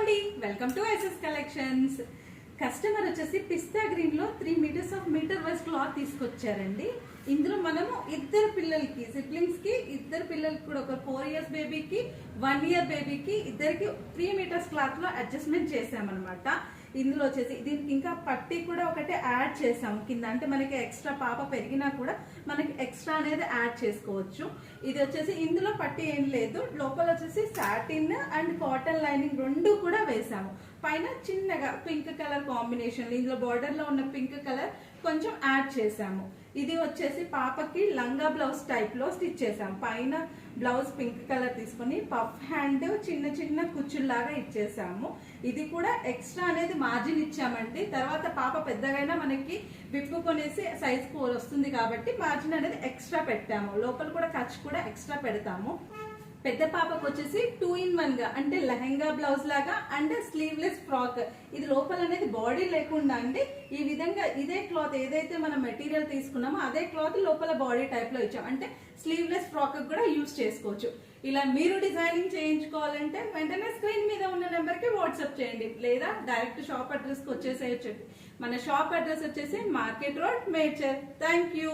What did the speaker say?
అండి, welcome to SS collections. Customer వచ్చేసి pista green లో 3 metres of metre wise cloth తీసుకొచ్చారండి. ఇందులో మనము ఇద్దరు పిల్లలకి సిబ్లింగ్స్ కి ఇద్దరు పిల్లలకి కూడా ఒక 4 ఇయర్స్ బేబీకి 1 ఇయర్ బేబీకి ఇద్దరికి 3 మీటర్స్ క్లాత్ లో అడ్జస్ట్మెంట్ చేసామన్నమాట. ఇందులో వచ్చేసి దీనికి ఇంకా పట్టీ కూడా ఒకటే యాడ్ చేసాము కింద, అంటే మనకి ఎక్స్ట్రా పాప పెరిగినా కూడా మనకి ఎక్స్ట్రా అనేది యాడ్ చేసుకోవచ్చు. ఇది వచ్చేసి ఇందులో పట్టీ ఏం లేదు, లోపల వచ్చేసి సాటిన్ అండ్ కాటన్ లైనింగ్ రెండు కూడా వేసాము. పైన చిన్నగా పింక్ కలర్ కాంబినేషన్, ఇందులో బార్డర్ లో ఉన్న పింక్ కలర్ కొంచెం యాడ్ చేసాము. ఇది వచ్చేసి పాపకి లంగా బ్లౌజ్ టైప్ లో స్టిచ్ చేసాము. పైన బ్లౌజ్ పింక్ కలర్ తీసుకొని పఫ్ హ్యాండ్ చిన్న చిన్న కుచ్చుల్లాగా ఇచ్చేసాము. ఇది కూడా ఎక్స్ట్రా అనేది మార్జిన్ ఇచ్చామండి. తర్వాత పాప పెద్దగైనా మనకి విప్పుకొనేసి సైజ్ వస్తుంది కాబట్టి మార్జిన్ అనేది ఎక్స్ట్రా పెట్టాము. లోపల కూడా ఖర్చు కూడా ఎక్స్ట్రా పెడతాము. పెద్ద పాపకు వచ్చేసి 2 in 1 గా, అంటే లెహంగా బ్లౌజ్ లాగా అండ్ స్లీవ్లెస్ ఫ్రాక్. ఇది లోపల అనేది బాడీ లేకుండా అండి ఈ విధంగా ఇదే క్లాత్ ఏదైతే మనం మెటీరియల్ తీసుకున్నామో అదే క్లాత్ లోపల బాడీ టైప్ లో ఇచ్చాం, అంటే స్లీవ్లెస్ ఫ్రాక్ కూడా యూజ్ చేసుకోవచ్చు. ఇలా మీరు డిజైనింగ్ చేయించుకోవాలంటే వెంటనే స్క్రీన్ మీద ఉన్న నెంబర్ కి వాట్సాప్ చేయండి, లేదా డైరెక్ట్ షాప్ అడ్రస్ కి వచ్చేసేయచ్చు. మన షాప్ అడ్రస్ వచ్చేసి market road, Medchal. Thank you.